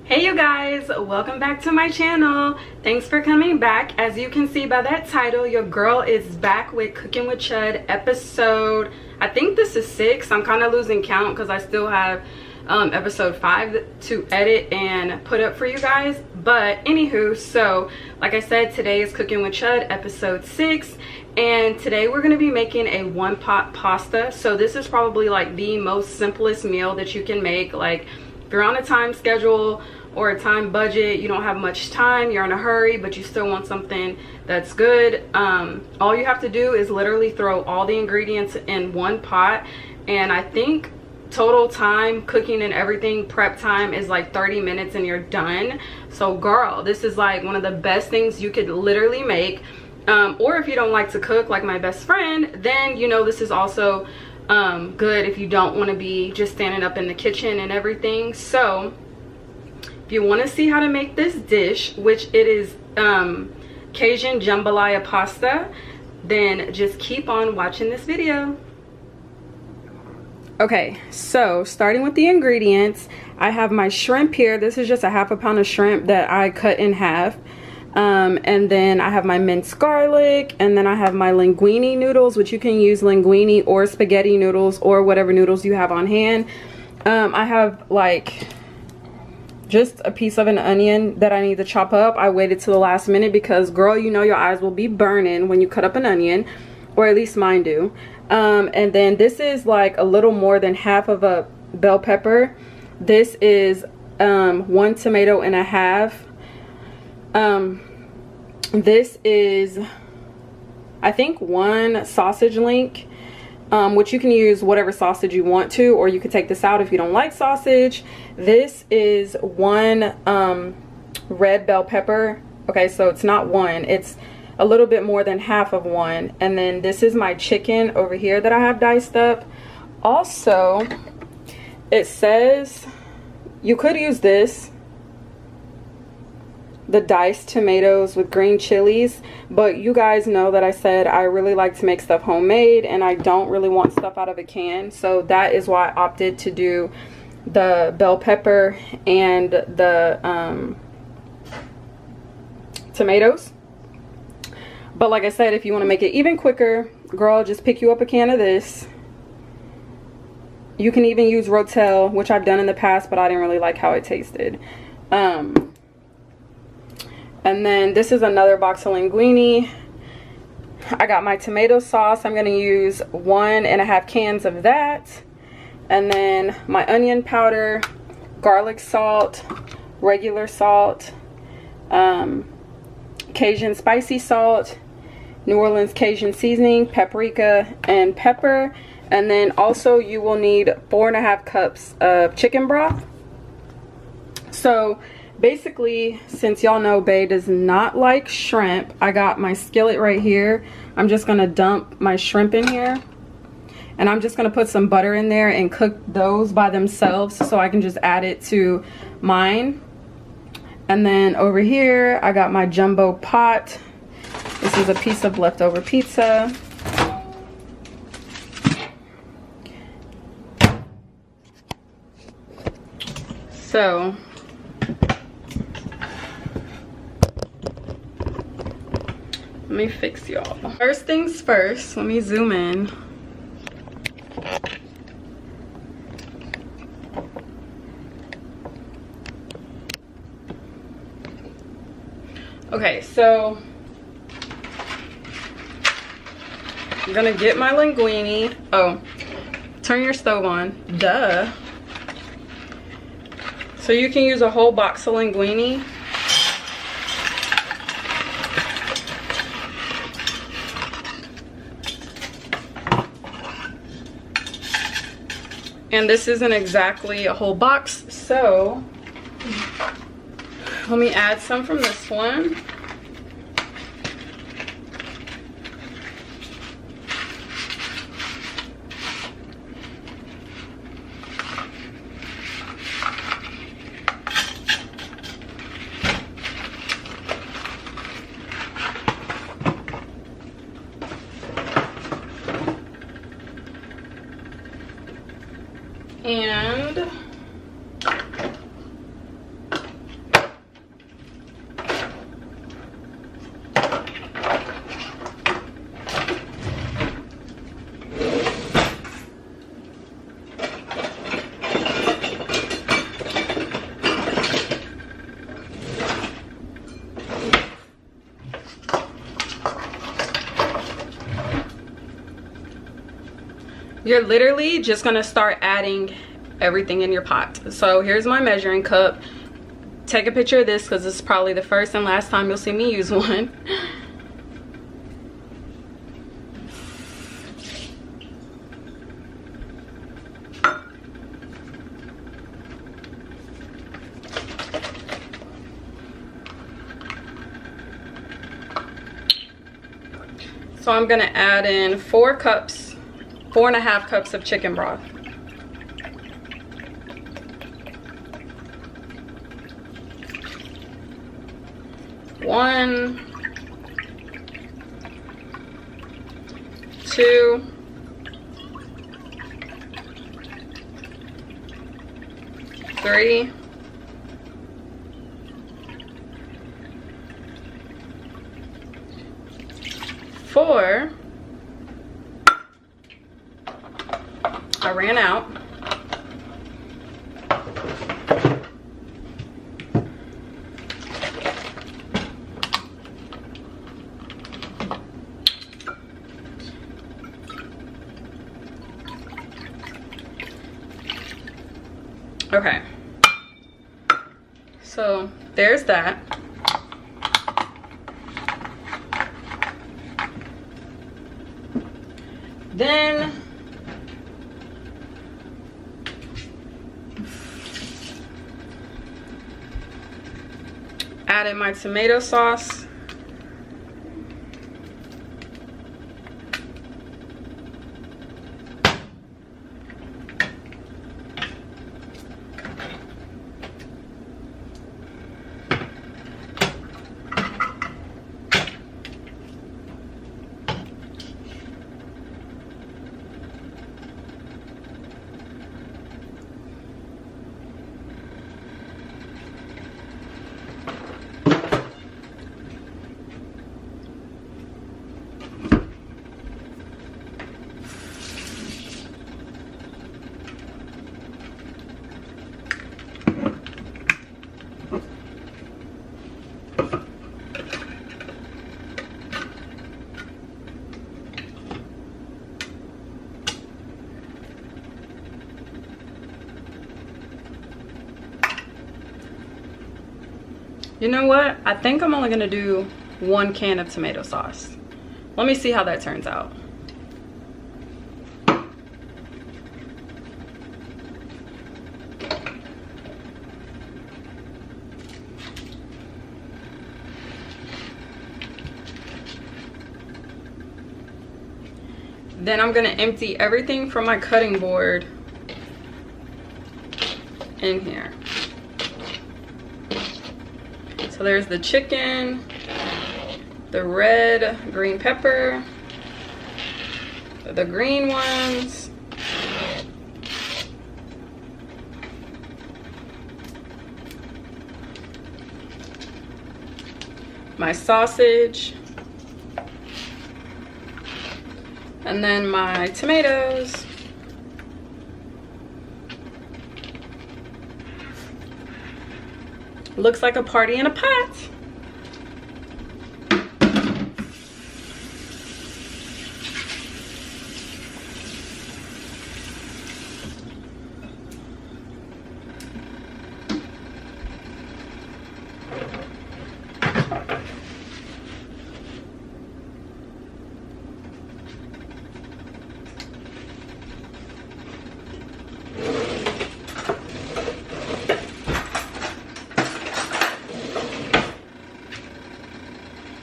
Hey you guys, welcome back to my channel. Thanks for coming back. As you can see by that title, your girl is back with Cooking with Chud episode, I think this is 6. I'm kind of losing count because I still have episode 5 to edit and put up for you guys. But anywho, so like I said, today is Cooking with Chud episode 6, and today we're going to be making a one-pot pasta. So this is probably like the most simplest meal that you can make. Like if you're on a time schedule or a time budget, you don't have much time, you're in a hurry, but you still want something that's good, all you have to do is literally throw all the ingredients in one pot. And I think total time cooking and everything, prep time, is like 30 minutes and you're done. So girl, this is like one of the best things you could literally make. Or if you don't like to cook like my best friend, then you know this is also good if you don't want to be just standing up in the kitchen and everything. So if you want to see how to make this dish, which it is Cajun jambalaya pasta, then just keep on watching this video. Okay, so starting with the ingredients, I have my shrimp here. This is just a half a pound of shrimp that I cut in half. And then I have my minced garlic, and then I have my linguine noodles, which you can use linguine or spaghetti noodles or whatever noodles you have on hand. I have like just a piece of an onion that I need to chop up. I waited till the last minute because girl, you know your eyes will be burning when you cut up an onion, or at least mine do. And then this is like a little more than half of a bell pepper. This is 1 tomato and a half. This is, I think, 1 sausage link, which you can use whatever sausage you want to, or you could take this out if you don't like sausage. This is 1 red bell pepper. Okay, so it's not 1, it's a little bit more than half of 1. And then this is my chicken over here that I have diced up. Also, it says you could use this, the diced tomatoes with green chilies, but you guys know that I said I really like to make stuff homemade and I don't really want stuff out of a can, so that is why I opted to do the bell pepper and the tomatoes. But like I said, if you want to make it even quicker, girl, just pick you up a can of this. You can even use Rotel, which I've done in the past, but I didn't really like how it tasted. And then this is another box of linguine. I got my tomato sauce. I'm going to use 1.5 cans of that. And then my onion powder, garlic salt, regular salt, Cajun spicy salt, New Orleans Cajun seasoning, paprika, and pepper. And then also you will need 4.5 cups of chicken broth. So basically, since y'all know Bae does not like shrimp, I got my skillet right here. I'm just gonna dump my shrimp in here, and I'm just gonna put some butter in there and cook those by themselves so I can just add it to mine. And then over here I got my jumbo pot. This is a piece of leftover pizza. So let me fix y'all. First things first, let me zoom in. Okay, so I'm gonna get my linguine. Oh, turn your stove on. Duh. So you can use a whole box of linguine. And this isn't exactly a whole box, so let me add some from this one. And You're literally just gonna start adding everything in your pot. So here's my measuring cup. Take a picture of this because this is probably the first and last time you'll see me use one. So I'm gonna add in 4.5 cups of chicken broth. One, two, three, four. I ran out. Okay, so there's that. Then added my tomato sauce. You know what? I think I'm only gonna do 1 can of tomato sauce. Let me see how that turns out. Then I'm gonna empty everything from my cutting board in here. So there's the chicken, the red green pepper, the green ones, my sausage, and then my tomatoes. Looks like a party in a pot.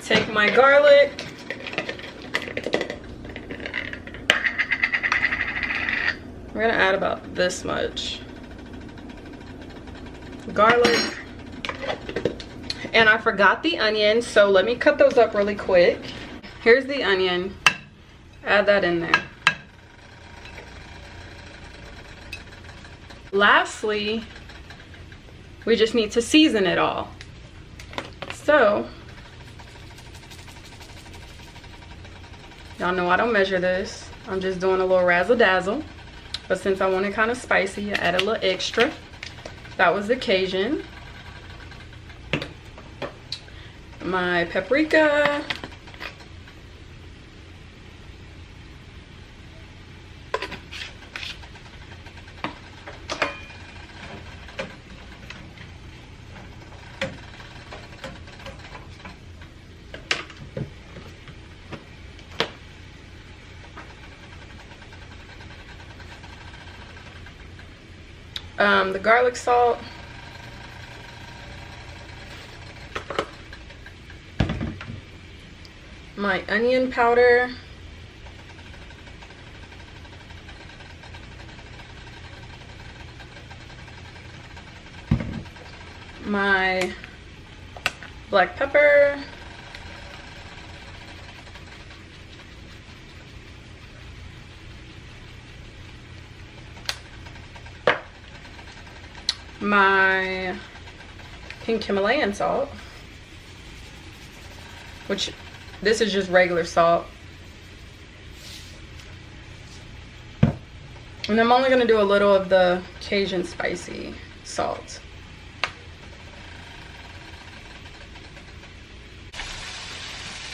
Take my garlic. We're gonna add about this much garlic. And I forgot the onion, so let me cut those up really quick. Here's the onion. Add that in there. Lastly, we just need to season it all. So, y'all know I don't measure this. I'm just doing a little razzle dazzle. But since I want it kind of spicy, I added a little extra. That was the Cajun. My paprika. the garlic salt. My onion powder. My black pepper. My pink Himalayan salt, which this is just regular salt. And I'm only going to do a little of the Cajun spicy salt.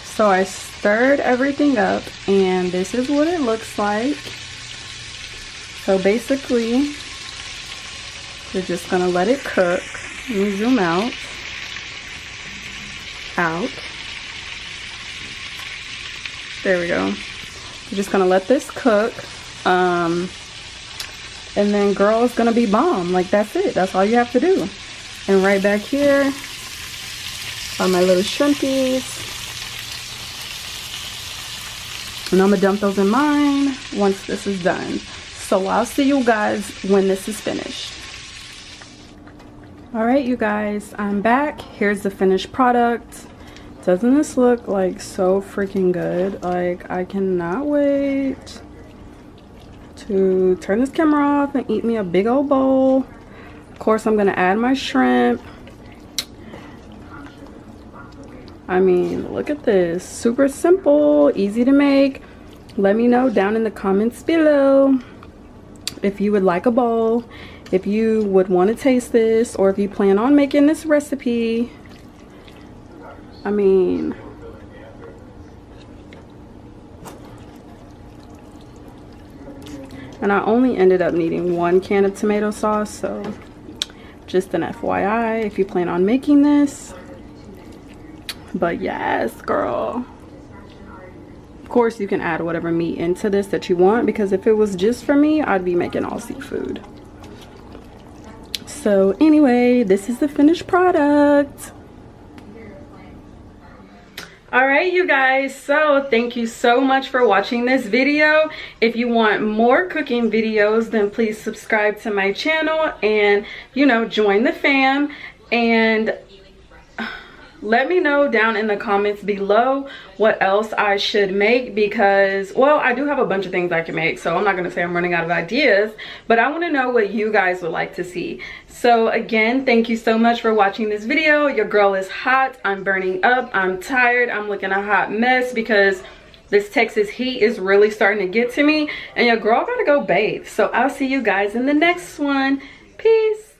So I stirred everything up and this is what it looks like. So basically, you're just gonna let it cook. Let me zoom out. There we go. You're just gonna let this cook. And then girl, it's gonna be bomb. Like, that's it. That's all you have to do. And right back here are my little shrimpies. And I'm gonna dump those in mine once this is done. So I'll see you guys when this is finished. All right, you guys, I'm back. Here's the finished product. Doesn't this look like so freaking good? Like, I cannot wait to turn this camera off and eat me a big old bowl. Of course, I'm gonna add my shrimp. I mean, look at this. Super simple, easy to make. Let me know down in the comments below if you would like a bowl, if you would want to taste this, or if you plan on making this recipe. I mean, and I only ended up needing 1 can of tomato sauce, so just an FYI if you plan on making this. But yes, girl. Of course, you can add whatever meat into this that you want, because if it was just for me, I'd be making all seafood. So anyway, this is the finished product. All right, you guys, so thank you so much for watching this video. If you want more cooking videos, then please subscribe to my channel and, you know, join the fam. And let me know down in the comments below what else I should make, because, well, I do have a bunch of things I can make, so I'm not going to say I'm running out of ideas, but I want to know what you guys would like to see. So again, thank you so much for watching this video. Your girl is hot. I'm burning up. I'm tired. I'm looking a hot mess because this Texas heat is really starting to get to me, and your girl gotta go bathe. So I'll see you guys in the next one. Peace.